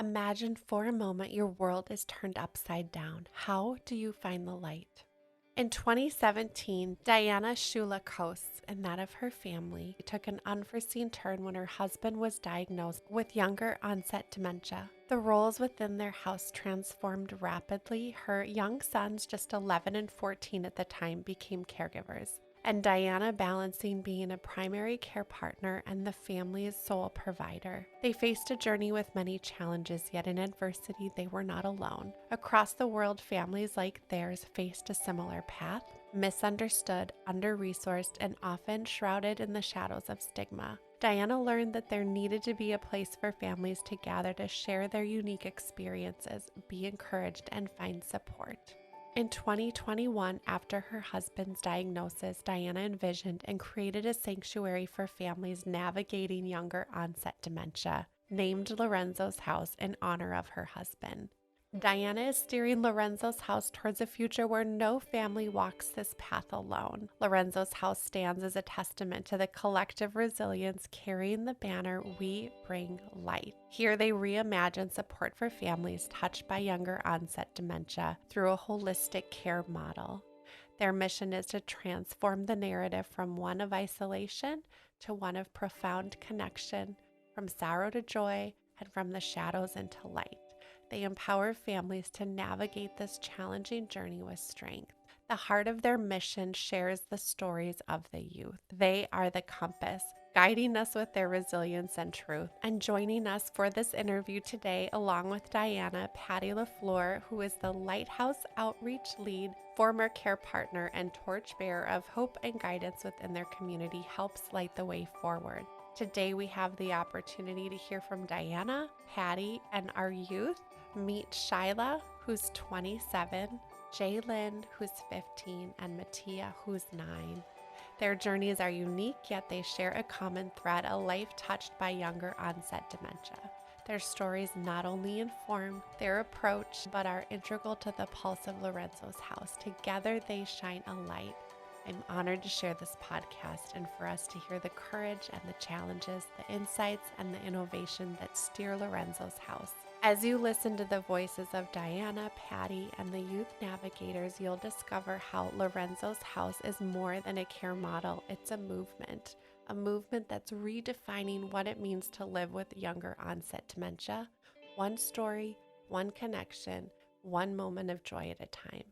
Imagine for a moment your world is turned upside down. How do you find the light? In 2017, Diana Shulla Cose and that of her family took an unforeseen turn when her husband was diagnosed with younger-onset dementia. The roles within their house transformed rapidly. Her young sons, just 11 and 14 at the time, became caregivers, and Diana balancing being a primary care partner and the family's sole provider. They faced a journey with many challenges, yet in adversity they were not alone. Across the world, families like theirs faced a similar path, misunderstood, under-resourced, and often shrouded in the shadows of stigma. Diana learned that there needed to be a place for families to gather to share their unique experiences, be encouraged, and find support. In 2021, after her husband's diagnosis, Diana envisioned and created a sanctuary for families navigating younger onset dementia, named Lorenzo's House in honor of her husband. Diana is steering Lorenzo's House towards a future where no family walks this path alone. Lorenzo's House stands as a testament to the collective resilience carrying the banner, "We bring light." Here they reimagine support for families touched by younger onset dementia through a holistic care model. Their mission is to transform the narrative from one of isolation to one of profound connection, from sorrow to joy, and from the shadows into light. They empower families to navigate this challenging journey with strength. The heart of their mission shares the stories of the youth. They are the compass, guiding us with their resilience and truth. And joining us for this interview today, along with Diana, Patty LaFleur, who is the Lighthouse Outreach Lead, former care partner, and torchbearer of hope and guidance within their community, helps light the way forward. Today, we have the opportunity to hear from Diana, Patty, and our youth. Meet Shyla, who's 27, Jalen, who's 15, and Mattia, who's 9. Their journeys are unique, yet they share a common thread, a life touched by younger onset dementia. Their stories not only inform their approach, but are integral to the pulse of Lorenzo's House. Together, they shine a light. I'm honored to share this podcast and for us to hear the courage and the challenges, the insights, and the innovation that steer Lorenzo's House. As you listen to the voices of Diana, Patty, and the youth navigators, you'll discover how Lorenzo's House is more than a care model. It's a movement that's redefining what it means to live with younger onset dementia. One story, one connection, one moment of joy at a time.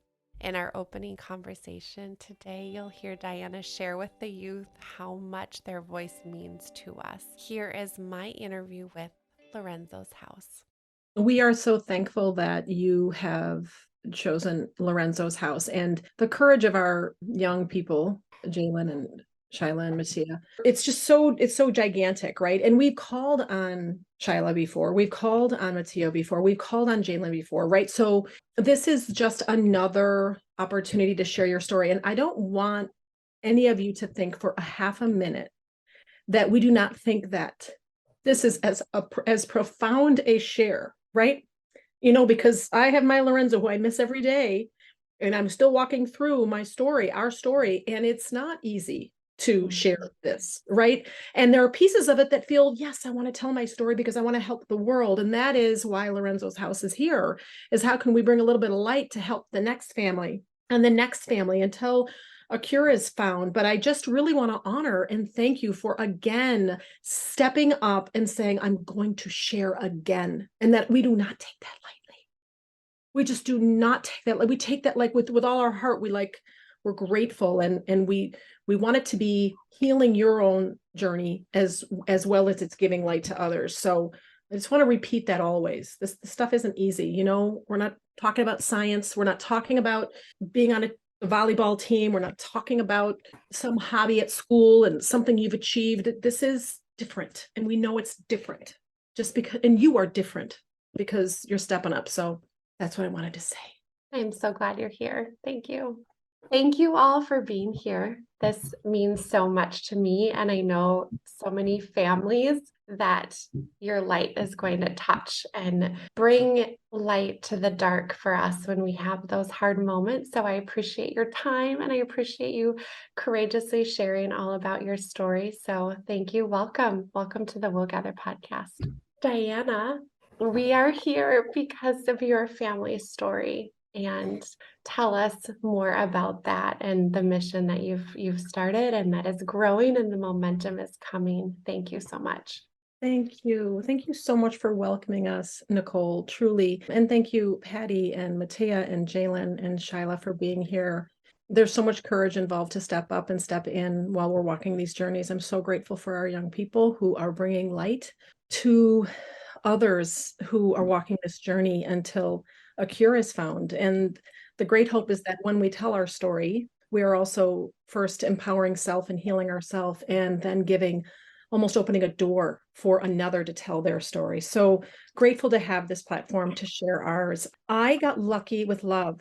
In our opening conversation today, you'll hear Diana share with the youth how much their voice means to us. Here is my interview with Lorenzo's House. We are so thankful that you have chosen Lorenzo's House and the courage of our young people, Jalen and Shyla and Mattia. It's so gigantic, right? And we've called on Shyla before, we've called on Mattia before, we've called on Jalen before, right? So this is just another opportunity to share your story. And I don't want any of you to think for a half a minute that we do not think that this is as profound a share, right? Because I have my Lorenzo who I miss every day, and I'm still walking through my story, our story, and it's not easy to share this, right? And there are pieces of it that feel, yes, I want to tell my story because I want to help the world. And that is why Lorenzo's House is here, is how can we bring a little bit of light to help the next family and the next family until a cure is found. But I just really want to honor and thank you for again stepping up and saying, I'm going to share again, and that we do not take that lightly. We just do not take that. We take that like with all our heart. We're grateful, and we want it to be healing your own journey as well as it's giving light to others. So I just want to repeat that always. This stuff isn't easy. We're not talking about science. We're not talking about being on a volleyball team. We're not talking about some hobby at school and something you've achieved. This is different, and we know it's different just because, and you are different because you're stepping up. So that's what I wanted to say. I'm so glad you're here. Thank you. Thank you all for being here. This means so much to me, and I know so many families that your light is going to touch and bring light to the dark for us when we have those hard moments. So I appreciate your time, and I appreciate you courageously sharing all about your story. So thank you. Welcome. Welcome to the We'll Gather podcast. Diana, We are here because of your family story, and tell us more about that and the mission that you've started and that is growing and the momentum is coming. Thank you so much. Thank you. Thank you so much for welcoming us, Nicole, truly. And thank you, Patty and Matea and Jalen and Shyla for being here. There's so much courage involved to step up and step in while we're walking these journeys. I'm so grateful for our young people who are bringing light to others who are walking this journey until a cure is found. And the great hope is that when we tell our story, we are also first empowering self and healing ourselves, and then giving, almost opening a door for another to tell their story. So grateful to have this platform to share ours. I got lucky with love.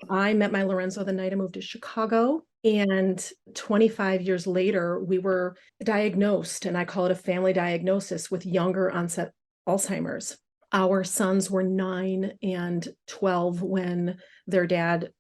I met my Lorenzo the night I moved to Chicago. And 25 years later, we were diagnosed, and I call it a family diagnosis, with younger onset Alzheimer's. Our sons were 9 and 12 when their dad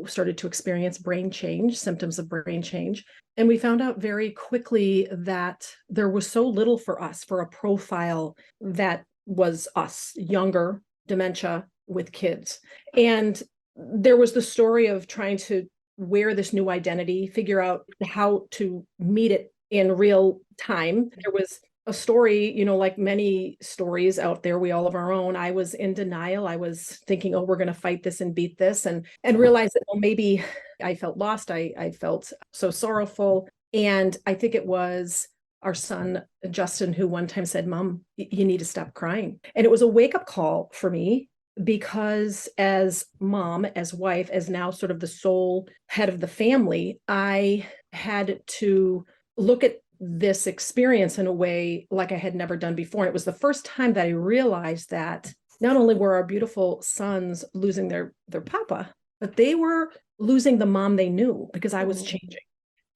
started to experience brain change, symptoms of brain change. And we found out very quickly that there was so little for us for a profile that was us, younger dementia with kids. And there was the story of trying to wear this new identity, figure out how to meet it in real time. There was a story, like many stories out there, we all have our own. I was in denial. I was thinking, oh, we're going to fight this and beat this, and realized that, well, maybe I felt lost. I felt so sorrowful. And I think it was our son, Justin, who one time said, Mom, you need to stop crying. And it was a wake-up call for me, because as mom, as wife, as now sort of the sole head of the family, I had to look at this experience in a way like I had never done before. And it was the first time that I realized that not only were our beautiful sons losing their papa, but they were losing the mom they knew, because I was changing.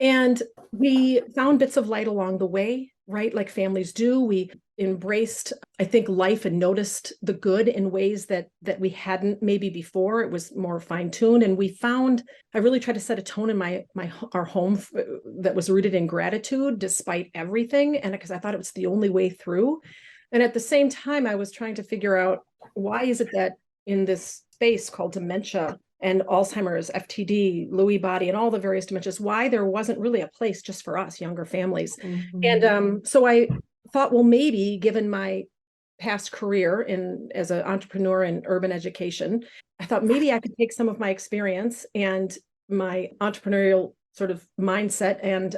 And we found bits of light along the way, right? Like families do. We embraced, I think, life and noticed the good in ways that we hadn't maybe before. It was more fine-tuned. And we found, I really tried to set a tone in our home that was rooted in gratitude despite everything. And because I thought it was the only way through. And at the same time, I was trying to figure out, why is it that in this space called dementia and Alzheimer's, FTD, Lewy body, and all the various dementias, why there wasn't really a place just for us younger families. And so I thought, well, maybe given my past career as an entrepreneur in urban education, I thought maybe I could take some of my experience and my entrepreneurial sort of mindset and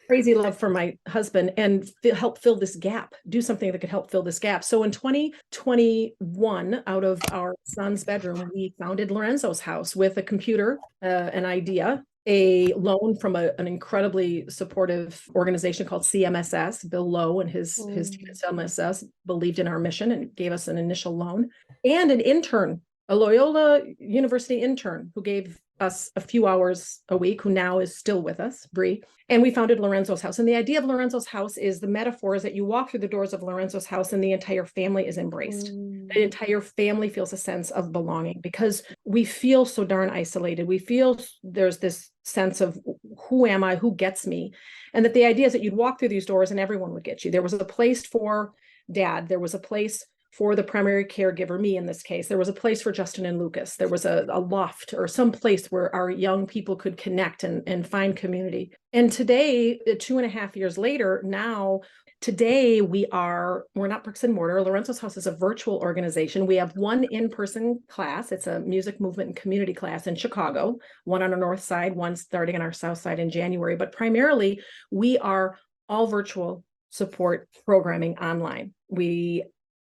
crazy love for my husband and help fill this gap, do something that could help fill this gap. So in 2021, out of our son's bedroom, we founded Lorenzo's house with a computer, an idea, a loan from an incredibly supportive organization called CMSS. Bill Lowe and his team at CMSS believed in our mission and gave us an initial loan, and an intern, a Loyola University intern who gave us a few hours a week, who now is still with us, Bree. And we founded Lorenzo's house. And the idea of Lorenzo's house is, the metaphor is that you walk through the doors of Lorenzo's house and the entire family is embraced. The entire family feels a sense of belonging, because we feel so darn isolated. We feel there's this sense of, who am I? Who gets me? And that the idea is that you'd walk through these doors and everyone would get you. There was a place for dad. There was a place for the primary caregiver, me in this case. There was a place for Justin and Lucas. There was a loft or some place where our young people could connect and find community. And today, 2.5 years later, today we're not bricks and mortar. Lorenzo's House is a virtual organization. We have one in-person class. It's a music, movement, and community class in Chicago, one on our north side, one starting on our south side in January. But primarily, we are all virtual support programming online.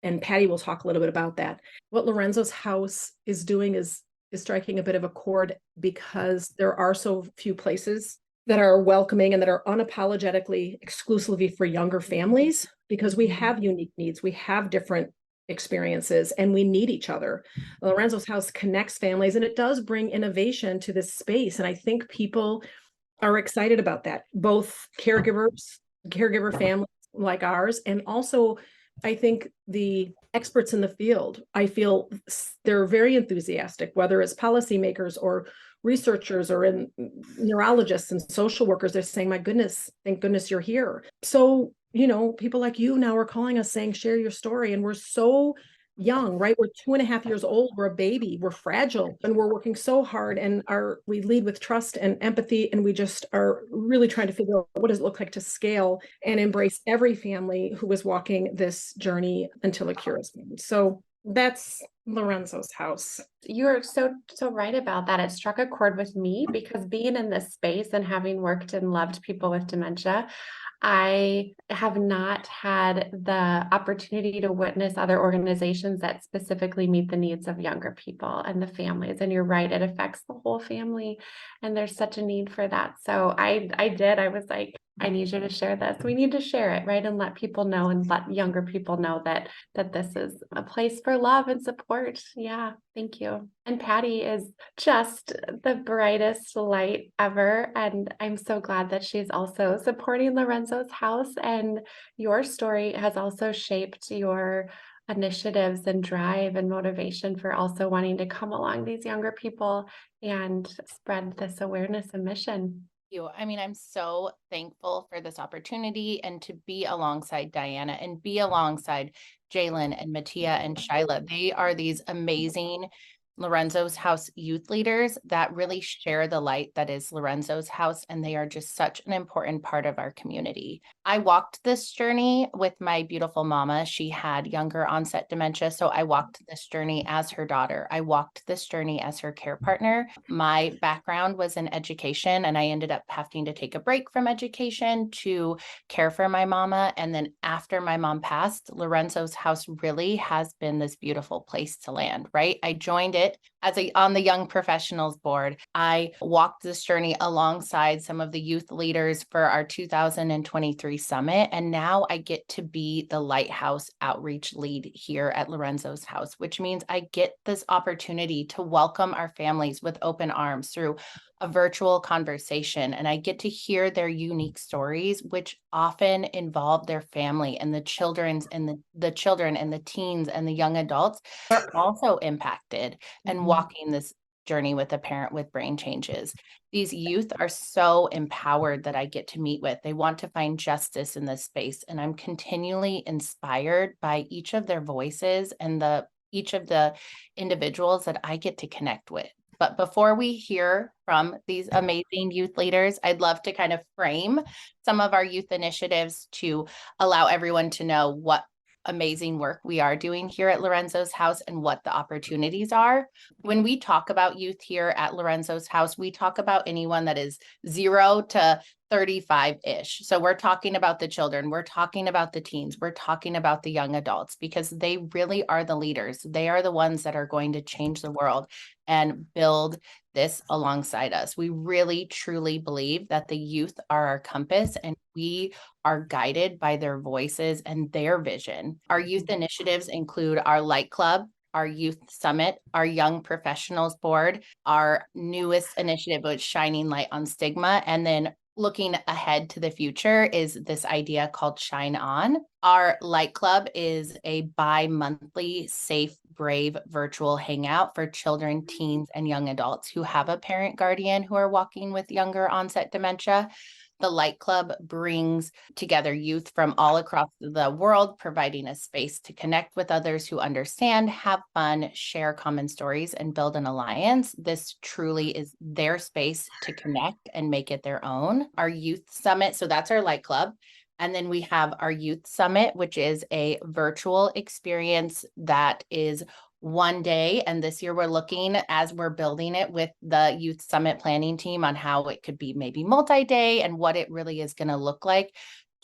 And Patty will talk a little bit about that. What Lorenzo's house is doing is striking a bit of a chord, because there are so few places that are welcoming and that are unapologetically exclusively for younger families, because we have unique needs. We have different experiences and we need each other. Lorenzo's house connects families, and it does bring innovation to this space. And I think people are excited about that, both caregiver families like ours, and also I think the experts in the field, I feel they're very enthusiastic, whether it's policymakers or researchers or in neurologists and social workers. They're saying, my goodness, thank goodness you're here. So, people like you now are calling us saying, share your story. And we're so young, right? We're 2.5 years old. We're a baby. We're fragile, and we're working so hard. And we lead with trust and empathy, and we just are really trying to figure out what does it look like to scale and embrace every family who is walking this journey until a cure is found. So that's Lorenzo's house. You are so right about that. It struck a chord with me because being in this space and having worked and loved people with dementia, I have not had the opportunity to witness other organizations that specifically meet the needs of younger people and the families. And you're right, it affects the whole family. And there's such a need for that. So I was like, I need you to share this. We need to share it, right? And let people know and let younger people know that this is a place for love and support. Yeah, thank you. And Patty is just the brightest light ever. And I'm so glad that she's also supporting Lorenzo's house. And your story has also shaped your initiatives and drive and motivation for also wanting to come along these younger people and spread this awareness and mission. You. I mean, I'm so thankful for this opportunity and to be alongside Diana and be alongside Jalen and Mattia and Shyla. They are these amazing Lorenzo's house youth leaders that really share the light that is Lorenzo's house, and they are just such an important part of our community. I walked this journey with my beautiful mama. She had younger onset dementia, so I walked this journey as her daughter. I walked this journey as her care partner. My background was in education, and I ended up having to take a break from education to care for my mama. And then after my mom passed, Lorenzo's house really has been this beautiful place to land, right? I joined it on the Young Professionals Board. I walked this journey alongside some of the youth leaders for our 2023 summit. And now I get to be the Lighthouse Outreach lead here at Lorenzo's house, which means I get this opportunity to welcome our families with open arms through a virtual conversation. And I get to hear their unique stories, which often involve their family and the children's and the children and the teens and the young adults are also impacted and walking this journey with a parent with brain changes. These youth are so empowered that I get to meet with. They want to find justice in this space. And I'm continually inspired by each of their voices and each of the individuals that I get to connect with. But before we hear from these amazing youth leaders, I'd love to kind of frame some of our youth initiatives to allow everyone to know what amazing work we are doing here at Lorenzo's house and what the opportunities are. When we talk about youth here at Lorenzo's house, we talk about anyone that is 0 to 35-ish. So we're talking about the children, we're talking about the teens, we're talking about the young adults, because they really are the leaders. They are the ones that are going to change the world and build this alongside us. We really, truly believe that the youth are our compass, and we are guided by their voices and their vision. Our youth initiatives include our Light Club, our youth summit, our young professionals board, our newest initiative, which is Shining Light on Stigma, and then looking ahead to the future is this idea called Shine On. Our Light Club is a bi-monthly safe, brave virtual hangout for children, teens, and young adults who have a parent guardian who are walking with younger onset dementia. The Light Club brings together youth from all across the world, providing a space to connect with others who understand, have fun, share common stories, and build an alliance. This truly is their space to connect and make it their own. Our Youth Summit, so that's our Light Club. And then we have our Youth Summit, which is a virtual experience that is one day. And this year we're looking, as we're building it with the Youth Summit planning team, on how it could be maybe multi-day and what it really is going to look like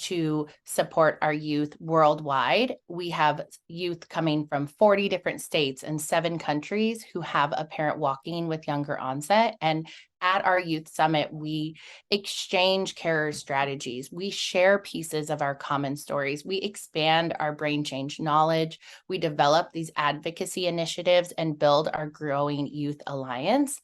to support our youth worldwide. We have youth coming from 40 different states and 7 countries who have a parent walking with younger onset. And at our Youth Summit, we exchange carer strategies. We share pieces of our common stories. We expand our brain change knowledge. We develop these advocacy initiatives and build our growing youth alliance.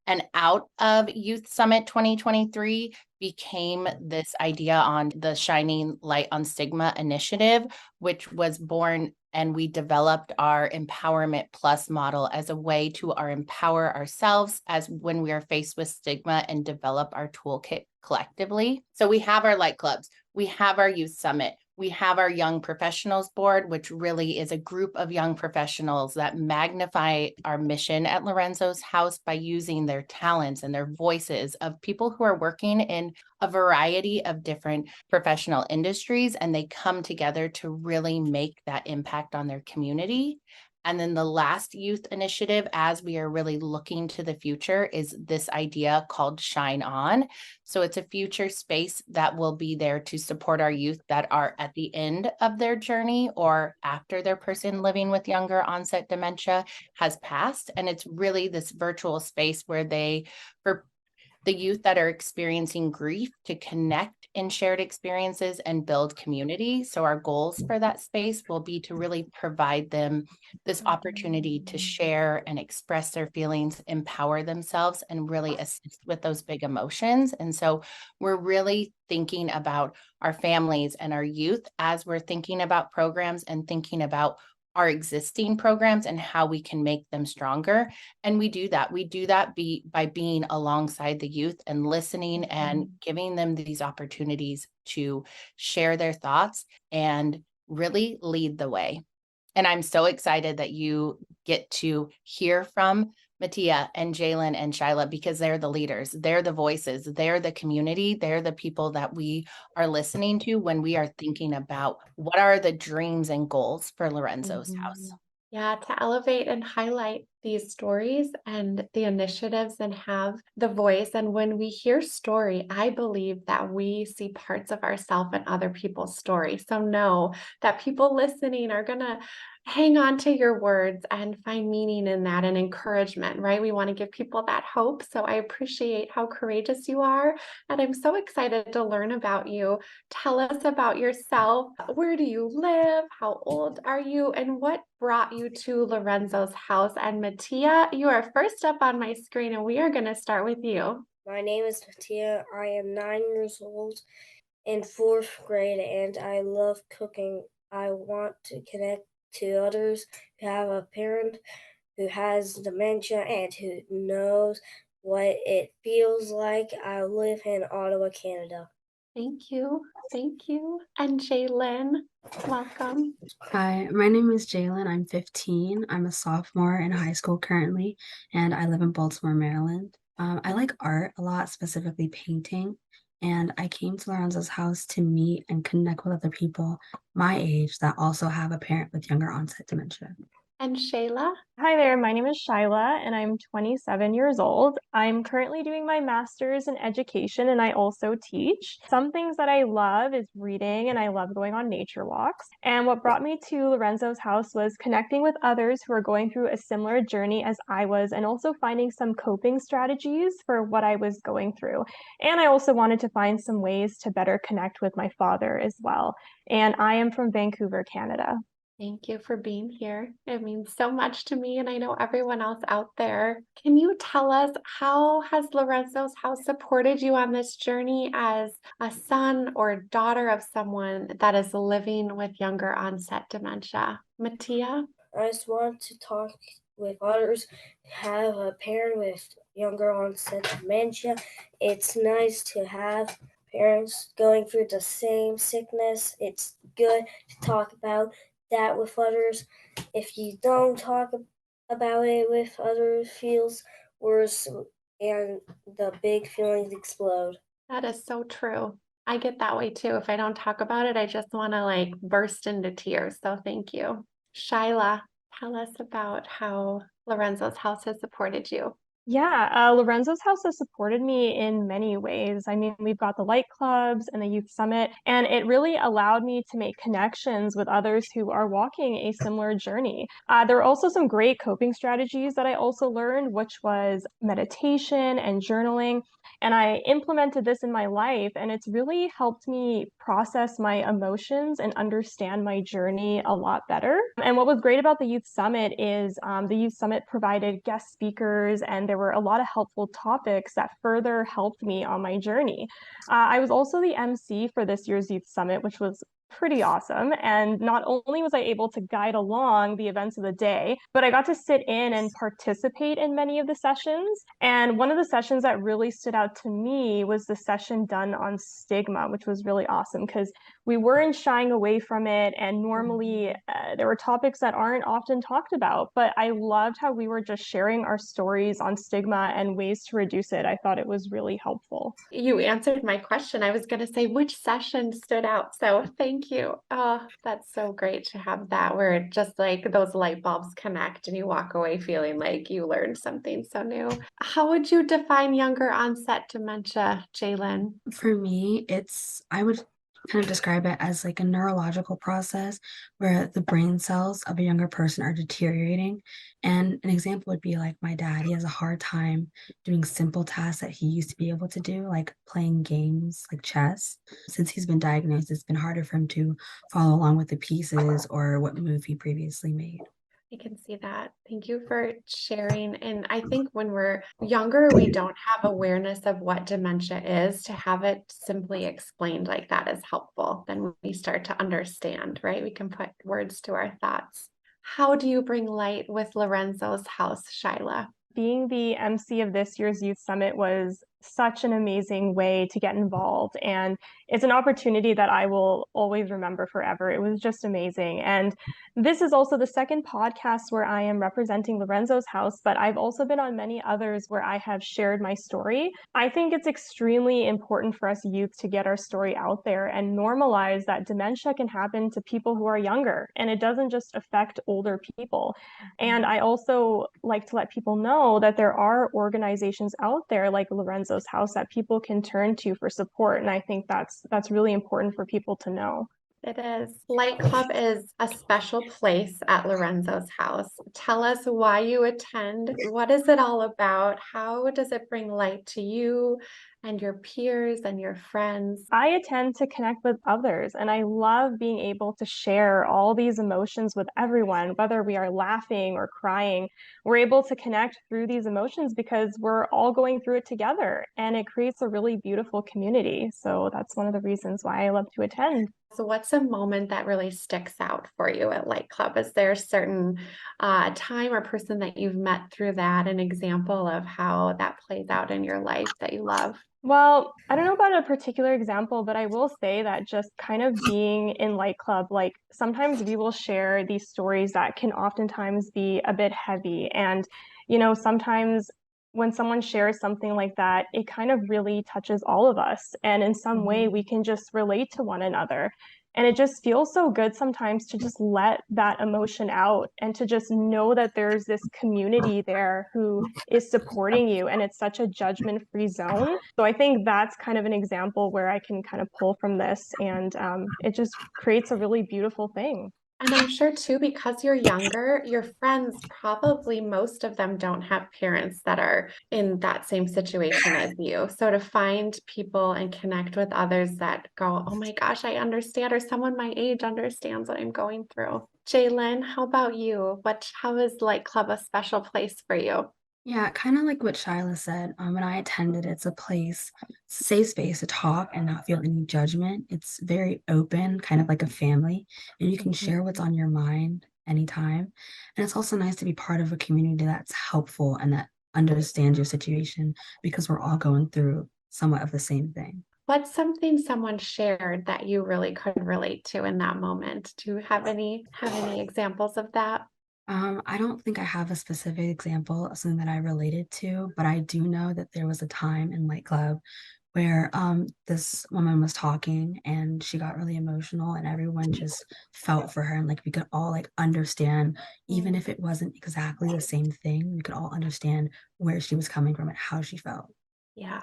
And out of Youth Summit 2023 became this idea on the Shining Light on Stigma initiative, which was born, and we developed our Empowerment Plus model as a way to empower ourselves as when we are faced with stigma and develop our toolkit collectively. So we have our Light Clubs, we have our Youth Summit, We have our Young Professionals Board, which really is a group of young professionals that magnify our mission at Lorenzo's house by using their talents and their voices of people who are working in a variety of different professional industries, and they come together to really make that impact on their community. And then the last youth initiative, as we are really looking to the future, is this idea called Shine On. So it's a future space that will be there to support our youth that are at the end of their journey or after their person living with younger onset dementia has passed. And it's really this virtual space where for the youth that are experiencing grief, to connect in shared experiences and build community. So our goals for that space will be to really provide them this opportunity to share and express their feelings, empower themselves, and really assist with those big emotions. And so we're really thinking about our families and our youth as we're thinking about programs and thinking about our existing programs and how we can make them stronger. And we do that by being alongside the youth and listening and giving them these opportunities to share their thoughts and really lead the way. And I'm so excited that you get to hear from Mattia and Jalen and Shyla, because they're the leaders, they're the voices, they're the community, they're the people that we are listening to when we are thinking about what are the dreams and goals for Lorenzo's house. Yeah, to elevate and highlight these stories and the initiatives and have the voice. And when we hear story, I believe that we see parts of ourselves in other people's story. So know that people listening are going to hang on to your words and find meaning in that and encouragement, right? We want to give people that hope. So I appreciate how courageous you are. And I'm so excited to learn about you. Tell us about yourself. Where do you live? How old are you? And what brought you to Lorenzo's house? And Mattia, you are first up on my screen, and we are going to start with you. My name is Mattia. I am 9 years old in 4th grade, and I love cooking. I want to connect to others who have a parent who has dementia and who knows what it feels like. I live in Ottawa, Canada. Thank you. Thank you. And Jalen, welcome. Hi, my name is Jalen. I'm 15. I'm a sophomore in high school currently, and I live in Baltimore, Maryland. I like art a lot, specifically painting, and I came to Lorenzo's house to meet and connect with other people my age that also have a parent with younger onset dementia. And Shayla? Hi there, my name is Shyla and I'm 27 years old. I'm currently doing my master's in education and I also teach. Some things that I love is reading and I love going on nature walks. And what brought me to Lorenzo's house was connecting with others who are going through a similar journey as I was and also finding some coping strategies for what I was going through. And I also wanted to find some ways to better connect with my father as well. And I am from Vancouver, Canada. Thank you for being here. It means so much to me, and I know everyone else out there. Can you tell us, how has Lorenzo's house supported you on this journey as a son or daughter of someone that is living with younger onset dementia? Mattia? I just want to talk with others who have a parent with younger onset dementia. It's nice to have parents going through the same sickness. It's good to talk about that with others. If you don't talk about it with others, it feels worse and the big feelings explode. That is so true. I get that way too. If I don't talk about it, I just want to burst into tears. So thank you. Shyla, tell us about how Lorenzo's house has supported you. Yeah, Lorenzo's house has supported me in many ways. I mean, we've got the Light Clubs and the Youth Summit, and it really allowed me to make connections with others who are walking a similar journey. There are also some great coping strategies that I also learned, which was meditation and journaling. And I implemented this in my life, and it's really helped me process my emotions and understand my journey a lot better. And what was great about the Youth Summit is the Youth Summit provided guest speakers, and there were a lot of helpful topics that further helped me on my journey. I was also the MC for this year's Youth Summit, which was pretty awesome. And not only was I able to guide along the events of the day, but I got to sit in and participate in many of the sessions. And one of the sessions that really stood out to me was the session done on stigma, which was really awesome because we weren't shying away from it. And normally there were topics that aren't often talked about, but I loved how we were just sharing our stories on stigma and ways to reduce it. I thought it was really helpful. You answered my question. I was going to say which session stood out. So thank you. Oh, that's so great to have that where it just like those light bulbs connect and you walk away feeling like you learned something so new. How would you define younger onset dementia, Jalen? For me, I would kind of describe it as like a neurological process where the brain cells of a younger person are deteriorating. And an example would be like my dad. He has a hard time doing simple tasks that he used to be able to do, like playing games like chess. Since he's been diagnosed, it's been harder for him to follow along with the pieces or what move he previously made. I can see that. Thank you for sharing. And I think when we're younger, we don't have awareness of what dementia is. To have it simply explained like that is helpful. Then we start to understand, right? We can put words to our thoughts. How do you bring light with Lorenzo's house, Shyla? Being the MC of this year's Youth Summit was such an amazing way to get involved. And it's an opportunity that I will always remember forever. It was just amazing. And this is also the second podcast where I am representing Lorenzo's house, but I've also been on many others where I have shared my story. I think it's extremely important for us youth to get our story out there and normalize that dementia can happen to people who are younger, and it doesn't just affect older people. And I also like to let people know that there are organizations out there like Lorenzo's house that people can turn to for support. And I think that's really important for people to know. It is. Light Club is a special place at Lorenzo's house. Tell us why you attend. What is it all about? How does it bring light to you and your peers and your friends? I attend to connect with others, and I love being able to share all these emotions with everyone, whether we are laughing or crying. We're able to connect through these emotions because we're all going through it together, and it creates a really beautiful community. So that's one of the reasons why I love to attend. So what's a moment that really sticks out for you at Light Club? Is there a certain time or person that you've met through that, an example of how that plays out in your life that you love? Well, I don't know about a particular example, but I will say that just kind of being in Light Club, like sometimes we will share these stories that can oftentimes be a bit heavy. And, sometimes when someone shares something like that, it kind of really touches all of us. And in some way, we can just relate to one another. And it just feels so good sometimes to just let that emotion out and to just know that there's this community there who is supporting you, and it's such a judgment-free zone. So I think that's kind of an example where I can kind of pull from this, and it just creates a really beautiful thing. And I'm sure too, because you're younger, your friends, probably most of them don't have parents that are in that same situation as you. So to find people and connect with others that go, oh my gosh, I understand, or someone my age understands what I'm going through. Jalen, how about you? How is Light Club a special place for you? Yeah, kind of like what Shyla said. When I attended, it's a place, safe space to talk and not feel any judgment. It's very open, kind of like a family, and you can share what's on your mind anytime. And it's also nice to be part of a community that's helpful and that understands your situation because we're all going through somewhat of the same thing. What's something someone shared that you really could relate to in that moment? Do you have any examples of that? I don't think I have a specific example of something that I related to, but I do know that there was a time in Light Club where this woman was talking and she got really emotional and everyone just felt for her, and like we could all like understand, even if it wasn't exactly the same thing, we could all understand where she was coming from and how she felt. Yeah,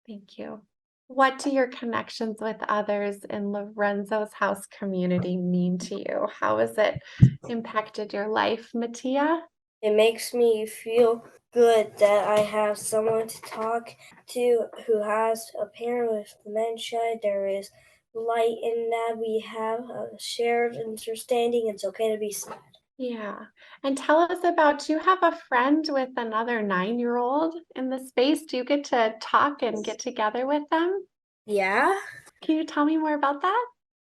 thank you. What do your connections with others in Lorenzo's house community mean to you? How has it impacted your life, Mattia? It makes me feel good that I have someone to talk to who has a parent with dementia. There is light in that. We have a shared understanding. It's okay to be sad. Yeah. And tell us about, do you have a friend with another 9-year-old in the space? Do you get to talk and get together with them? Yeah. Can you tell me more about that?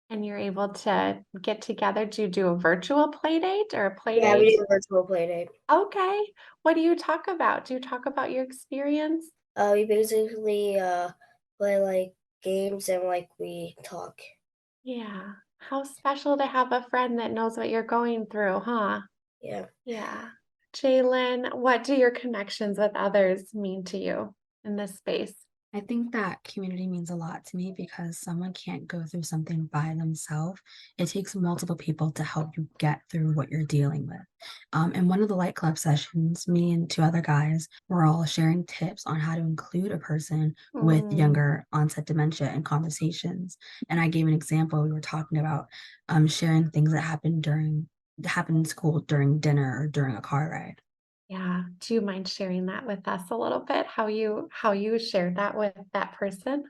And you're able to get together. Do you do a virtual play date or a play Yeah, date? we do a virtual play date. Okay. What do you talk about? Do you talk about your experience? We basically play like games and like we talk. Yeah. How special to have a friend that knows what you're going through, huh? Yeah. Yeah. Jalen, what do your connections with others mean to you in this space? I think that community means a lot to me because someone can't go through something by themselves. It takes multiple people to help you get through what you're dealing with. In one of the light club sessions, me and two other guys were all sharing tips on how to include a person with Mm, younger onset dementia in conversations. And I gave an example. We were talking about sharing things that happened in school during dinner or during a car ride. yeah. Do you mind sharing that with us a little bit? How you shared that with that person?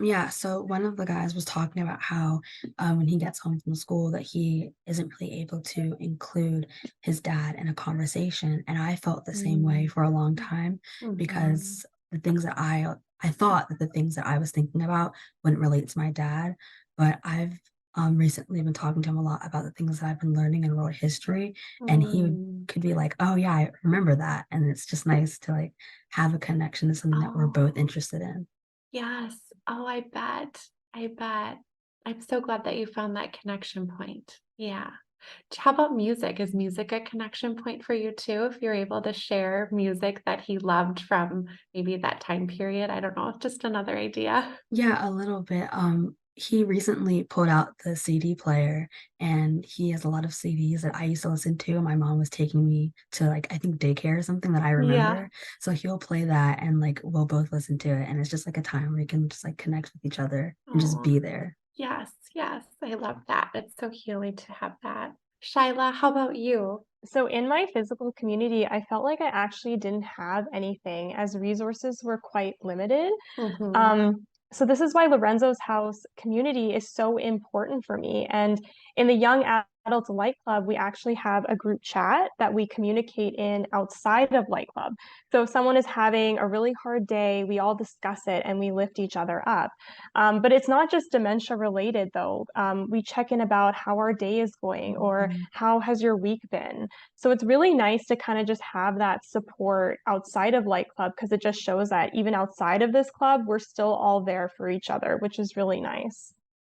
Yeah, so one of the guys was talking about how when he gets home from school that he isn't really able to include his dad in a conversation. And I felt the same way Mm, for a long time mhm. because the things that I thought that the things that I was thinking about wouldn't relate to my dad, but I've recently been talking to him a lot about the things that I've been learning in world history, and Mm. could be like, "Oh yeah, I remember that," and it's just nice to like have a connection to something that we're both Oh. interested in. Yes. Oh, I bet. I bet. I'm so glad that you found that connection point. Yeah. How about music? Is music a connection point for you too? If you're able to share music that he loved from maybe that time period? I don't know, just another idea. Yeah, a little bit. He recently pulled out the CD player and he has a lot of CDs that I used to listen to. My mom was taking me to like I think daycare or something that I Yeah. remember. So he'll play that and like we'll both listen to it. And it's just like a time where we can just like connect with each other and just Oh, be there. yes, yes. I love that. It's so healing to have that. Shyla, how about you? So in my physical community, I felt like I actually didn't have anything as resources were quite limited. Hmm. So this is why Lorenzo's house community is so important for me. And in the Young Adult Light Club, we actually have a group chat that we communicate in outside of Light Club. So if someone is having a really hard day, we all discuss it and we lift each other up. But it's not just dementia related, though. We check in about how our day is going or Mhm. how has your week been. So it's really nice to kind of just have that support outside of Light Club because it just shows that even outside of this club, we're still all there for each other, which is really nice.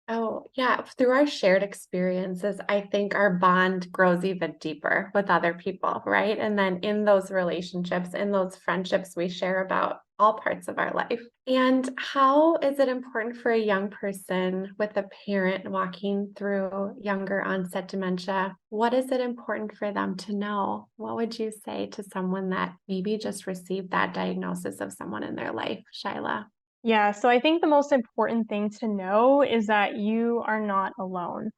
Oh, yeah. Through our shared experiences, I think our bond grows even deeper with other people, right? And then in those relationships, in those friendships, we share about all parts of our life. And how is it important for a young person with a parent walking through younger onset dementia? What is it important for them to know? What would you say to someone that maybe just received that diagnosis of someone in their life, Shyla? Yeah, so I think the most important thing to know is that you are not alone.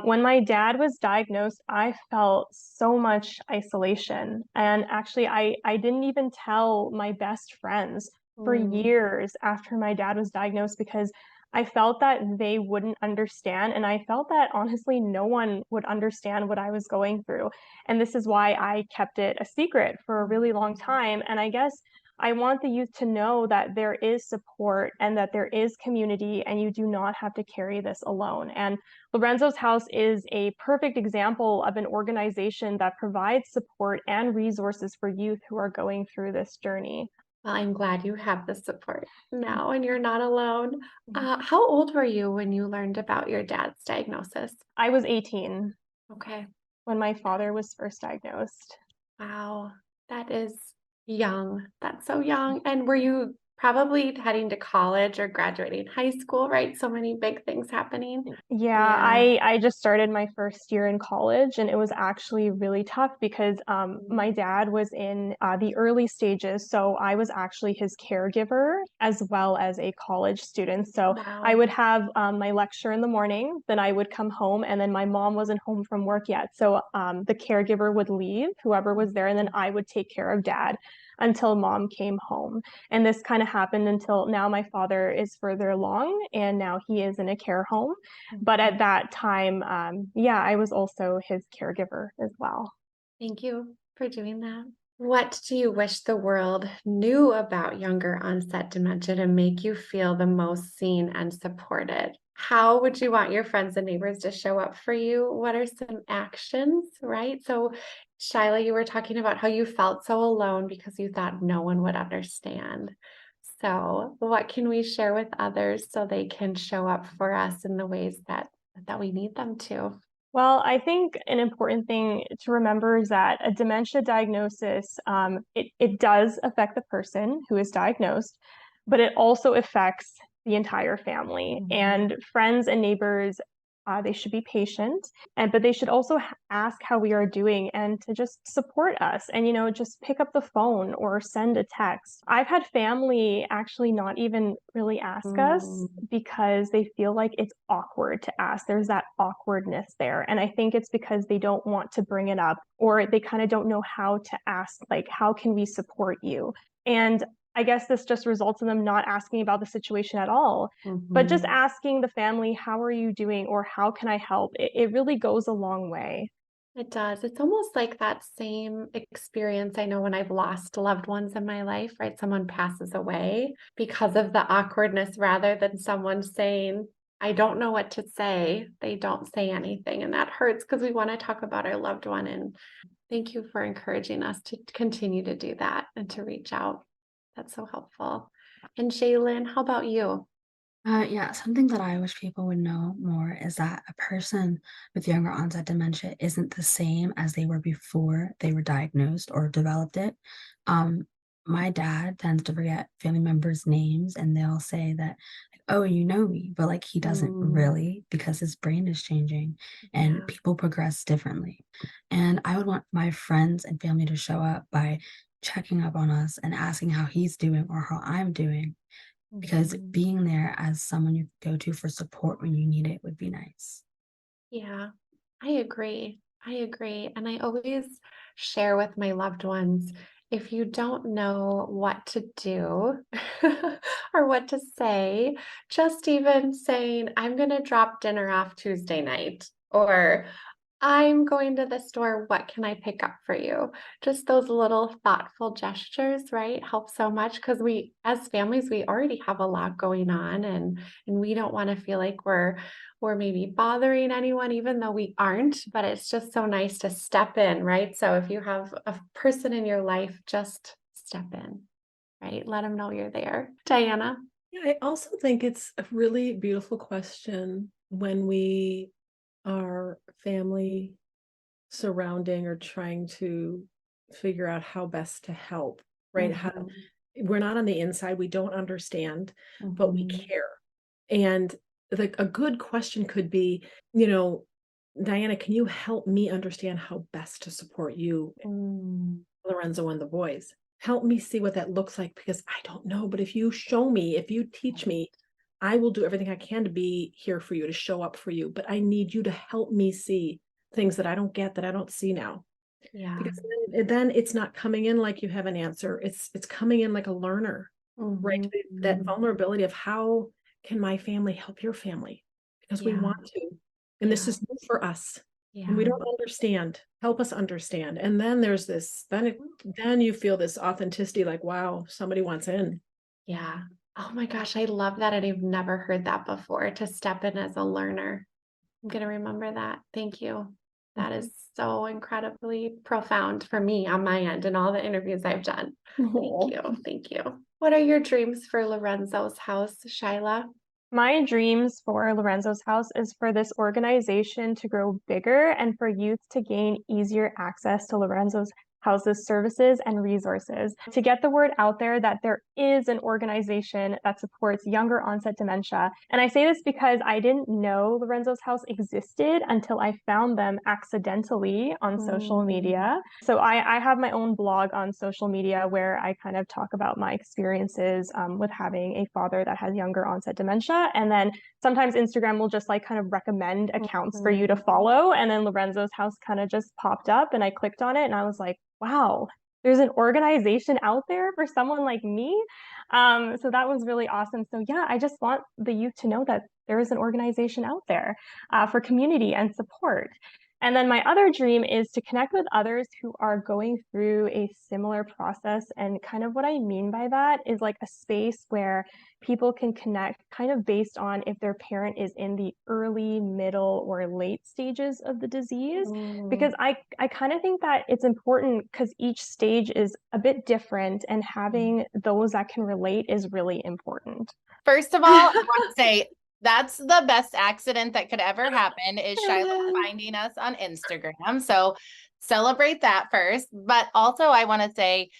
When my dad was diagnosed, I felt so much isolation. And actually, I didn't even tell my best friends for Mm, years after my dad was diagnosed because I felt that they wouldn't understand. And I felt that honestly, no one would understand what I was going through. And this is why I kept it a secret for a really long mhm. time. And I guess I want the youth to know that there is support and that there is community, and you do not have to carry this alone. And Lorenzo's House is a perfect example of an organization that provides support and resources for youth who are going through this journey. Well, I'm glad you have the support now and you're not alone. How old were you when you learned about your dad's diagnosis? I was 18 Okay. when my father was first diagnosed. Wow. That is young. That's so young. And were you probably heading to college or graduating high school, right? So many big things happening. Yeah, Yeah. I just started my first year in college, and it was actually really tough because my dad was in the early stages, so I was actually his caregiver as well as a college student. So I Wow. would have my lecture in the morning, then I would come home, and then my mom wasn't home from work yet, so the caregiver would leave, whoever was there, and then I would take care of dad until mom came home. And this kind of happened until now my father is further along and now he is in a care home. But at that time, yeah, I was also his caregiver as well. Thank you for doing that. What do you wish the world knew about younger onset dementia to make you feel the most seen and supported? How would you want your friends and neighbors to show up for you? What are some actions, right? So, Shyla, you were talking about how you felt so alone because you thought no one would understand. So, what can we share with others so they can show up for us in the ways that that we need them to. Well, I think an important thing to remember is that a dementia diagnosis, it does affect the person who is diagnosed, but it also affects the entire family. And friends and neighbors, they should be patient, but they should also ask how we are doing and to just support us and, just pick up the phone or send a text. I've had family actually not even really ask us because they feel like it's awkward to ask. There's that awkwardness there. And I think it's because they don't want to bring it up, or they kind of don't know how to ask, like, how can we support you? And I guess this just results in them not asking about the situation at all, but just asking the family, how are you doing? Or how can I help? It really goes a long way. It does. It's almost like that same experience I know when I've lost loved ones in my life, right? Someone passes away because of the awkwardness rather than someone saying, I don't know what to say. They don't say anything. And that hurts because we want to talk about our loved one. And thank you for encouraging us to continue to do that and to reach out. That's so helpful. And Shaylin, how about you? Yeah, something that I wish people would know more is that a person with younger onset dementia isn't the same as they were before they were diagnosed or developed it. Um, my dad tends to forget family members' names and they'll say that, like, oh, you know me, but like he doesn't really because his brain is changing and Yeah. people progress differently. And I would want my friends and family to show up by checking up on us and asking how he's doing or how I'm doing because being there as someone you go to for support when you need it would be nice. Yeah, I agree. I agree. And I always share with my loved ones, if you don't know what to do or what to say, just even saying, I'm going to drop dinner off Tuesday night, or I'm going to the store. What can I pick up for you? Just those little thoughtful gestures, right? Help so much because we, as families, we already have a lot going on, and we don't want to feel like we're maybe bothering anyone, even though we aren't. But it's just so nice to step in, right? So if you have a person in your life, just step in, right? Let them know you're there. Diana. Yeah, I also think it's a really beautiful question when we are family surrounding or trying to figure out how best to help, right? How we're not on the inside, we don't understand, but we care. And a good question could be, Diana, can you help me understand how best to support you, Lorenzo, and the boys? Help me see what that looks like because I don't know. But if you show me, if you teach me, I will do everything I can to be here for you, to show up for you. But I need you to help me see things that I don't get, that I don't see now. Yeah. Because then it's not coming in like you have an answer. It's coming in like a learner, right? That vulnerability of how can my family help your family? Because we want to. And this is new for us. Yeah. And we don't understand. Help us understand. And then there's this, then you feel this authenticity, like, wow, somebody wants in. Yeah. Oh my gosh, I love that. And I've never heard that before, to step in as a learner. I'm going to remember that. Thank you. That is so incredibly profound for me on my end and all the interviews I've done. Thank you. Thank you. What are your dreams for Lorenzo's house, Shyla? My dreams for Lorenzo's house is for this organization to grow bigger and for youth to gain easier access to Lorenzo's house's services and resources, to get the word out there that there is an organization that supports younger onset dementia. And I say this because I didn't know Lorenzo's house existed until I found them accidentally on social media. So I have my own blog on social media where I kind of talk about my experiences with having a father that has younger onset dementia. And then sometimes Instagram will just like kind of recommend accounts for you to follow. And then Lorenzo's house kind of just popped up and I clicked on it and I was like, wow, there's an organization out there for someone like me. So that was really awesome. So yeah, I just want the youth to know that there is an organization out there for community and support. And then my other dream is to connect with others who are going through a similar process. And kind of what I mean by that is like a space where people can connect kind of based on if their parent is in the early, middle, or late stages of the disease. Because I kind of think that it's important because each stage is a bit different and having those that can relate is really important. First of all, I want to say That's the best accident that could ever happen is Shiloh Amen. finding us on Instagram. So celebrate that first. But also I want to say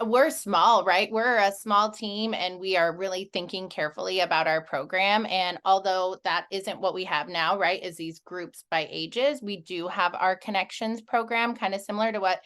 we're small, right? We're a small team and we are really thinking carefully about our program. And although that isn't what we have now, right, is these groups by ages, we do have our Connections program, kind of similar to what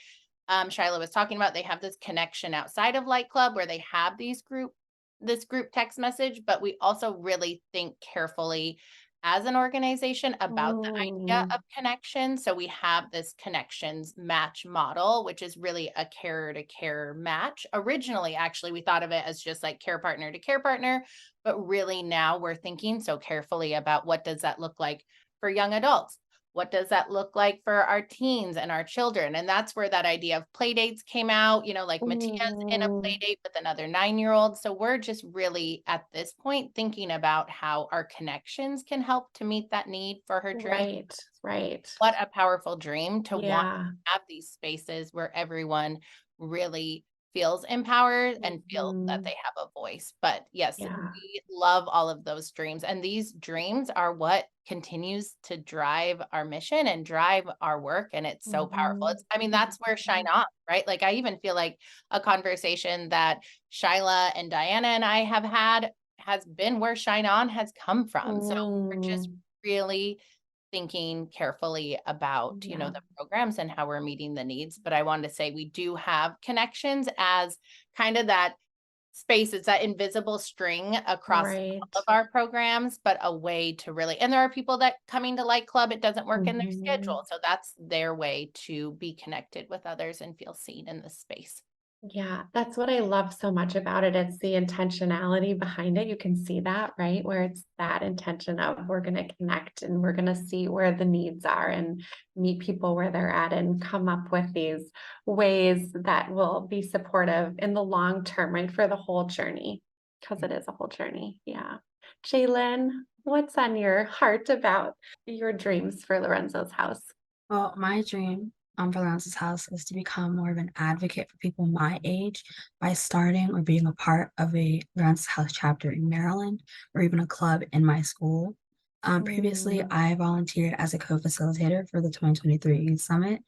Shiloh was talking about. They have this connection outside of Light Club where they have this group text message, but we also really think carefully as an organization about the idea of connection. So we have this connections match model, which is really a carer to care match. Originally, actually, we thought of it as just like care partner to care partner, but really now we're thinking so carefully about what does that look like for young adults? What does that look like for our teens and our children? And that's where that idea of play dates came out, like Matia's in a play date with another 9-year-old. So we're just really at this point thinking about how our connections can help to meet that need for her dream. Right. What a powerful dream to want Yeah. to have these spaces where everyone really feels empowered and feels that they have a voice. But yes, Yeah. we love all of those dreams. And these dreams are what continues to drive our mission and drive our work. And it's so powerful. That's where Shine On, right? Like I even feel like a conversation that Shyla and Diana and I have had has been where Shine On has come from. So we're just really thinking carefully about, the programs and how we're meeting the needs. But I wanted to say we do have Connections as kind of that space. It's that invisible string across all of our programs, but a way to really, and there are people that coming to Light Club, it doesn't work in their schedule. So that's their way to be connected with others and feel seen in this space. Yeah, that's what I love so much about it. It's the intentionality behind it. You can see that, right? Where it's that intention of we're going to connect and we're going to see where the needs are and meet people where they're at and come up with these ways that will be supportive in the long term, right? For the whole journey, because it is a whole journey. Yeah. Jalen, what's on your heart about your dreams for Lorenzo's house? Well, my dream for Lorenzo's house is to become more of an advocate for people my age by starting or being a part of a Lorenzo's house chapter in Maryland or even a club in my school. Previously, I volunteered as a co-facilitator for the 2023 Youth Summit,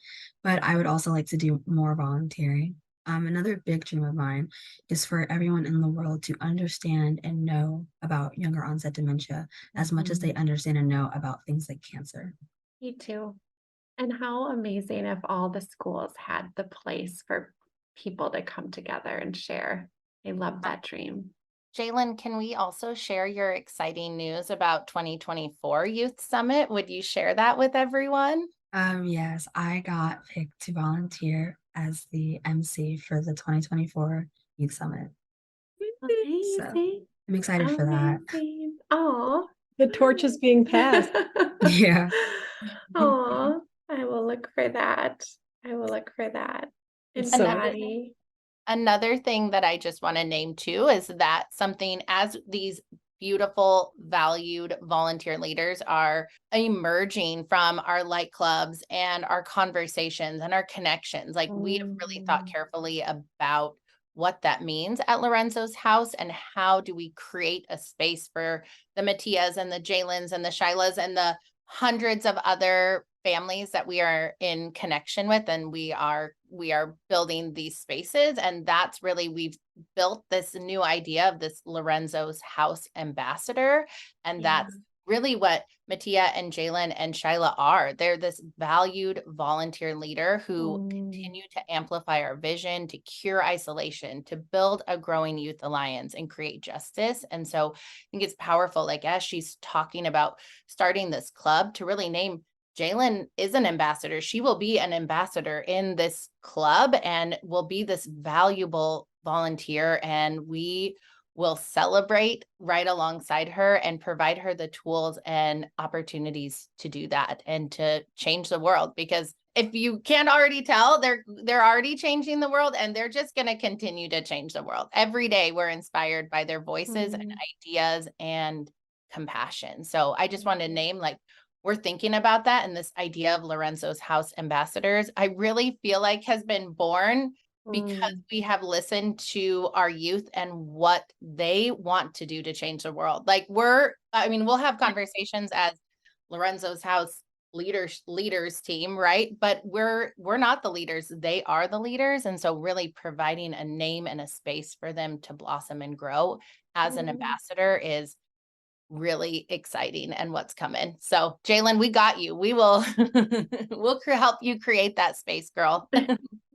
but I would also like to do more volunteering. Another big dream of mine is for everyone in the world to understand and know about younger onset dementia as much as they understand and know about things like cancer. Me too. And how amazing if all the schools had the place for people to come together and share. I love that dream. Jalen, can we also share your exciting news about 2024 Youth Summit? Would you share that with everyone? Yes, I got picked to volunteer as the MC for the 2024 Youth Summit. So Amazing. I'm excited for that. Oh, The torch is being passed. Yeah. Oh, I will look for that. It's And so Maddie. Another thing that I just want to name too is that something as these beautiful, valued volunteer leaders are emerging from our Light Clubs and our conversations and our connections. Like we have really thought carefully about what that means at Lorenzo's house and how do we create a space for the Matias and the Jalens and the Shylas and the hundreds of other families that we are in connection with, and we are building these spaces. And that's really, we've built this new idea of this Lorenzo's house ambassador. And that's really what Mattia and Jalen and Shyla are. They're this valued volunteer leader who continue to amplify our vision, to cure isolation, to build a growing youth alliance and create justice. And so I think it's powerful, like as she's talking about starting this club, to really name Jalen is an ambassador. She will be an ambassador in this club and will be this valuable volunteer. And we will celebrate right alongside her and provide her the tools and opportunities to do that and to change the world. Because if you can't already tell, they're already changing the world, and they're just going to continue to change the world. Every day we're inspired by their voices and ideas and compassion. So I just want to name, like, we're thinking about that, and this idea of Lorenzo's house ambassadors, I really feel like has been born because we have listened to our youth and what they want to do to change the world. Like we'll have conversations as Lorenzo's house leaders team, right? But we're not the leaders. They are the leaders. And so really providing a name and a space for them to blossom and grow as an ambassador is really exciting and what's coming. So Jalen, we got you. We will, help you create that space, girl.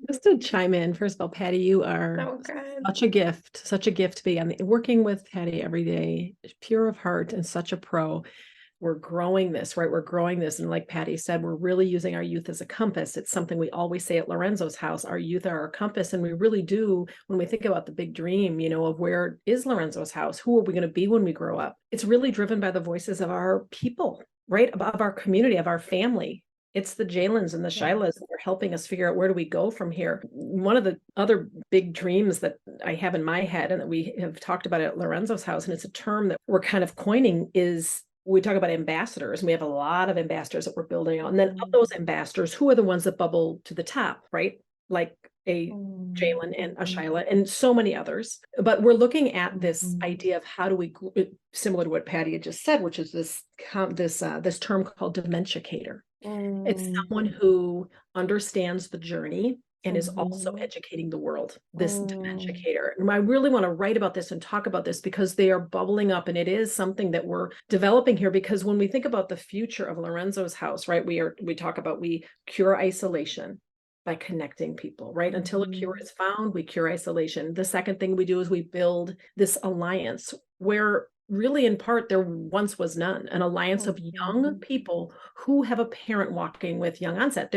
Just to chime in, first of all, Patty, you are such a gift to be working with Patty every day, pure of heart and such a pro. We're growing this, right? We're growing this. And like Patty said, we're really using our youth as a compass. It's something we always say at Lorenzo's house, our youth are our compass. And we really do, when we think about the big dream, of where is Lorenzo's house? Who are we going to be when we grow up? It's really driven by the voices of our people, right? Of our community, of our family. It's the Jalens and the Shyllas that are helping us figure out where do we go from here. One of the other big dreams that I have in my head and that we have talked about at Lorenzo's house, and it's a term that we're kind of coining, is we talk about ambassadors, and we have a lot of ambassadors that we're building on. And then of those ambassadors, who are the ones that bubble to the top, right? Like a Jalen and a Shyla and so many others. But we're looking at this idea of how do we, similar to what Patty had just said, which is this term called dementiacator. It's someone who understands the journey and is also educating the world, this dementiacator. And I really want to write about this and talk about this because they are bubbling up, and it is something that we're developing here. Because when we think about the future of Lorenzo's house, right, we talk about we cure isolation by connecting people, right? Until a cure is found, we cure isolation. The second thing we do is we build this alliance where really in part there once was none, an alliance of young people who have a parent walking with young onset.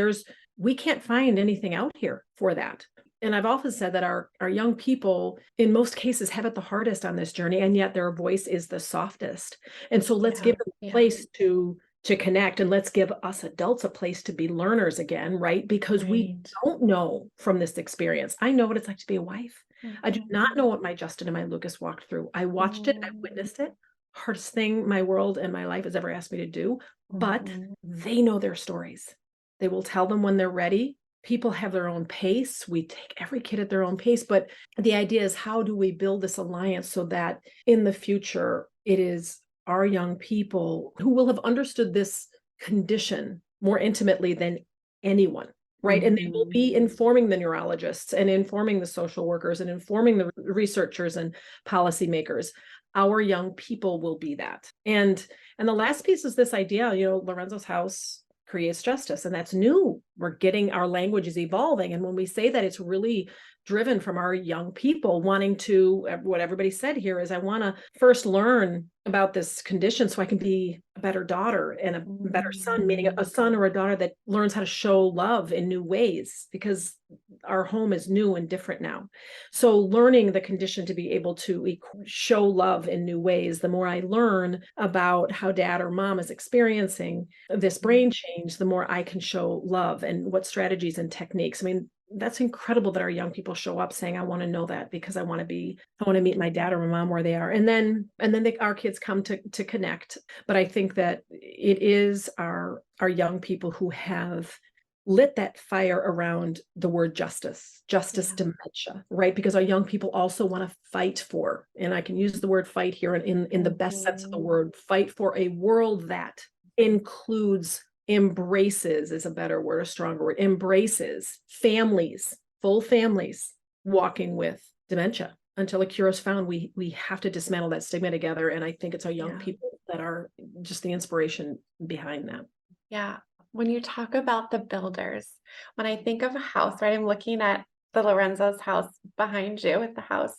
We can't find anything out here for that. And I've often said that our young people, in most cases, have it the hardest on this journey, and yet their voice is the softest. And so let's give them a place to connect, and let's give us adults a place to be learners again, right? Because we don't know from this experience. I know what it's like to be a wife. I do not know what my Justin and my Lucas walked through. I watched it, I witnessed it. Hardest thing my world and my life has ever asked me to do, but they know their stories. They will tell them when they're ready. People have their own pace. We take every kid at their own pace, but the idea is how do we build this alliance so that in the future, it is our young people who will have understood this condition more intimately than anyone, right? And they will be informing the neurologists and informing the social workers and informing the researchers and policymakers. Our young people will be that. And the last piece is this idea, Lorenzo's house creates justice, and that's new. Our language is evolving. And when we say that, it's really driven from our young people wanting to, what everybody said here is, I want to first learn about this condition so I can be a better daughter and a better son, meaning a son or a daughter that learns how to show love in new ways, because our home is new and different now. So learning the condition to be able to show love in new ways, the more I learn about how dad or mom is experiencing this brain change, the more I can show love and what strategies and techniques. I mean, that's incredible that our young people show up saying, I want to know that because I want to meet my dad or my mom where they are. And then our kids come to connect. But I think that it is our young people who have lit that fire around the word justice dementia, right? Because our young people also want to fight for, and I can use the word fight here in the best sense of the word, fight for a world that embraces is a better word, a stronger word, embraces families, full families walking with dementia. Until a cure is found, we have to dismantle that stigma together. And I think it's our young people that are just the inspiration behind that. Yeah. When you talk about the builders, when I think of a house, right, I'm looking at the Lorenzo's house behind you at the house.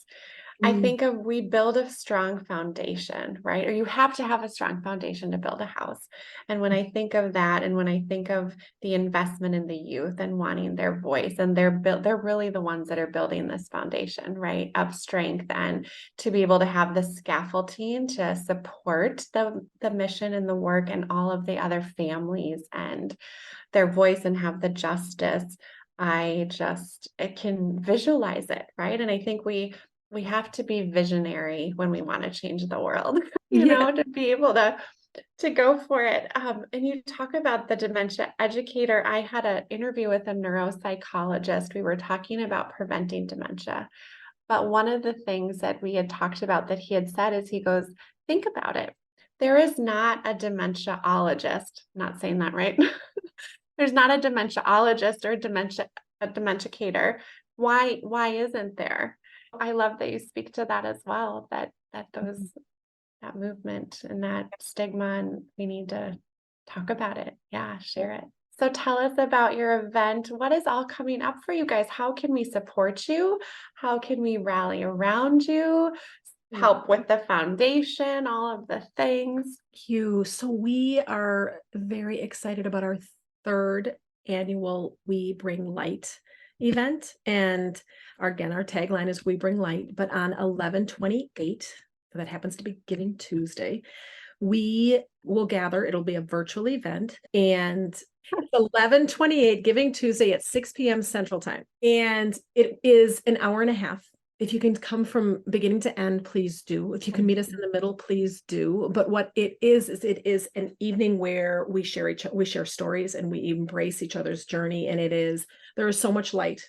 I think of we build a strong foundation, right? Or you have to have a strong foundation to build a house. And when I think of that, and when I think of the investment in the youth and wanting their voice, and they're really the ones that are building this foundation, right, of strength, and to be able to have the scaffolding to support the mission and the work and all of the other families and their voice and have the justice. I can visualize it, right? And I think we have to be visionary when we want to change the world, to be able to to go for it. And you talk about the dementia educator. I had an interview with a neuropsychologist. We were talking about preventing dementia. But one of the things that we had talked about that he had said is he goes, think about it. There is not a dementiaologist, not saying that right. There's not a dementiaologist or a dementiacator. Why isn't there? I love that you speak to that as well, that that movement and that stigma, and we need to talk about it. Yeah, share it. So tell us about your event. What is all coming up for you guys? How can we support you? How can we rally around you? Help with the foundation, all of the things. Thank you. So we are very excited about our third annual We Bring Light event. And again, our tagline is We Bring Light, but on 11/28, that happens to be Giving Tuesday, we will gather. It'll be a virtual event, and it's 11/28 Giving Tuesday at 6 p.m. Central Time. And it is an hour and a half. If you can come from beginning to end, please do. If you can meet us in the middle, please do. But what it is it is an evening where we share stories and we embrace each other's journey. And there is so much light.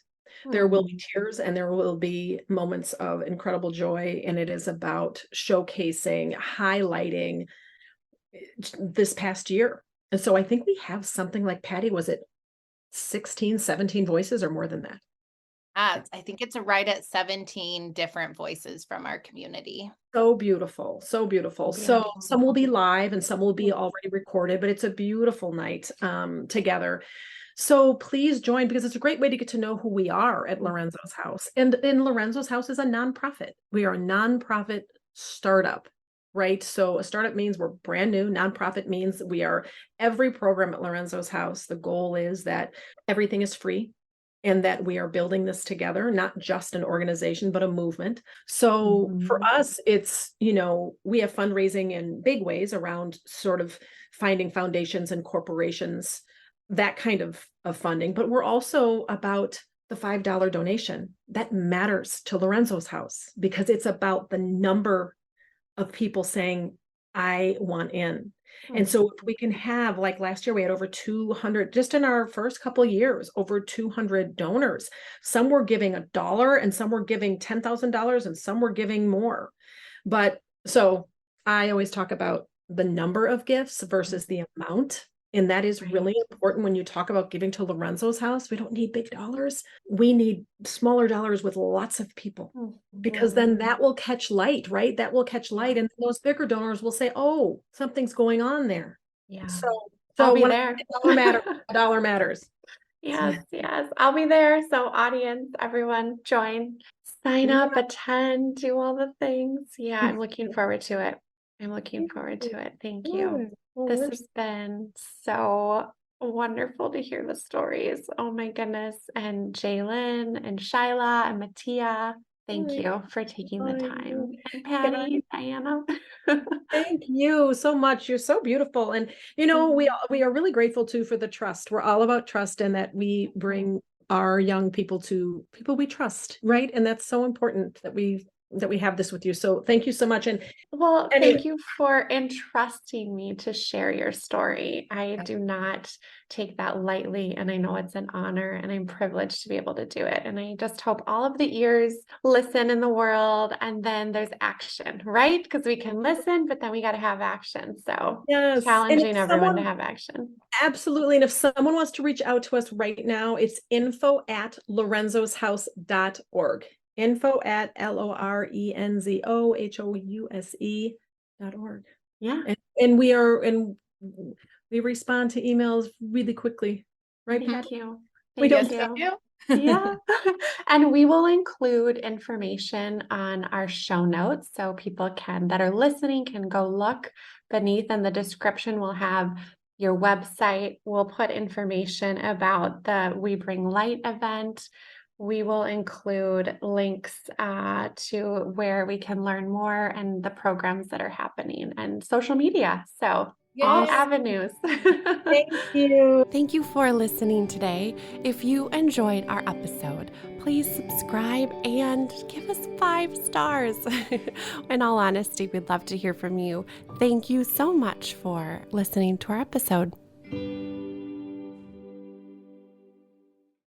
There will be tears and there will be moments of incredible joy. And it is about showcasing, highlighting this past year. And so I think we have something like, Patty, was it 16, 17 voices or more than that? I think it's right at 17 different voices from our community. So beautiful. So beautiful. So some will be live and some will be already recorded, but it's a beautiful night together. So please join, because it's a great way to get to know who we are at Lorenzo's House. And Lorenzo's House is a nonprofit. We are a nonprofit startup, right? So a startup means we're brand new. Nonprofit means we are every program at Lorenzo's House. The goal is that everything is free, and that we are building this together, not just an organization, but a movement. So for us, it's, we have fundraising in big ways around sort of finding foundations and corporations, that kind of funding. But we're also about the $5 donation. That matters to Lorenzo's House, because it's about the number of people saying, I want in. And so if we can have, like last year, we had over 200, just in our first couple of years, over 200 donors. Some were giving $1 and some were giving $10,000 and some were giving more. But so I always talk about the number of gifts versus the amount. And that is really important when you talk about giving to Lorenzo's House. We don't need big dollars. We need smaller dollars with lots of people, because then that will catch light, right? That will catch light. And those bigger donors will say, oh, something's going on there. Yeah. So I'll be when there. A dollar matters. Yes, I'll be there. So audience, everyone join, sign up, attend, do all the things. Yeah, I'm looking forward to it. Thank you. This has been so wonderful to hear the stories. Oh my goodness. And Jalen and Shyla and Mattia, thank you for taking the time. And Patty, Diana. Thank you so much. You're so beautiful. And, we are really grateful too for the trust. We're all about trust, and that we bring our young people to people we trust, right? And that's so important that we have this with you. So thank you so much. And thank you for entrusting me to share your story. I do not take that lightly, and I know it's an honor, and I'm privileged to be able to do it. And I just hope all of the ears listen in the world, and then there's action, right? Because we can listen, but then we got to have action. So challenging everyone to have action. Absolutely. And if someone wants to reach out to us right now, it's info@lorenzoshouse.org. info@LORENZOHOUSE.org. Yeah. And we respond to emails really quickly. Right? Thank you. Thank you. Yeah. And we will include information on our show notes, so people that are listening can go look beneath. In the description, we'll have your website. We'll put information about the We Bring Light event. We will include links to where we can learn more and the programs that are happening, and social media. So all Yes. avenues. Thank you. Thank you for listening today. If you enjoyed our episode, please subscribe and give us 5 stars. In all honesty, we'd love to hear from you. Thank you so much for listening to our episode.